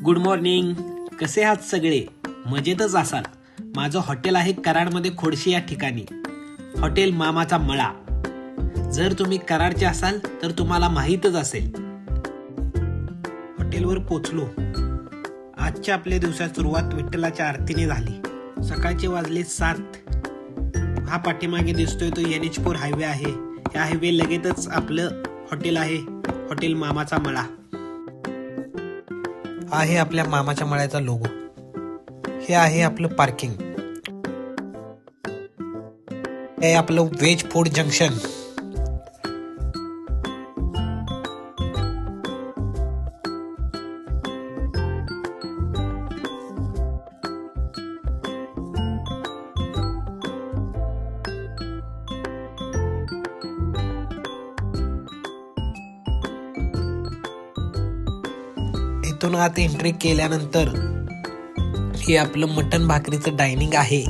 Good morning. कसे आहात सगळे? मजेतच असाल. माझं हॉटेल आहे कराडमध्ये खोडशी या ठिकाणी, हॉटेल मामाचा मळा. जर तुम्ही कराडचे असाल तर तुम्हाला माहीतच असेल. हॉटेलवर पोचलो. आजच्या आपल्या दिवसात सुरुवात विठ्ठलाच्या आरतीने झाली. सकाळचे वाजले 7. हा पाठीमागे दिसतोय तो NH4 हायवे आहे. या हायवे लगेचच आपलं हॉटेल आहे, हॉटेल मामाचा मळा. आहे आपल्या मामाच्या मळ्याचा लोगो. हे आहे आपलं पार्किंग. हे आपलं व्हेज फूड जंक्शन. इथून आत एंट्री केल्यानंतर हे आपलं मटण भाकरीचं डायनिंग आहे.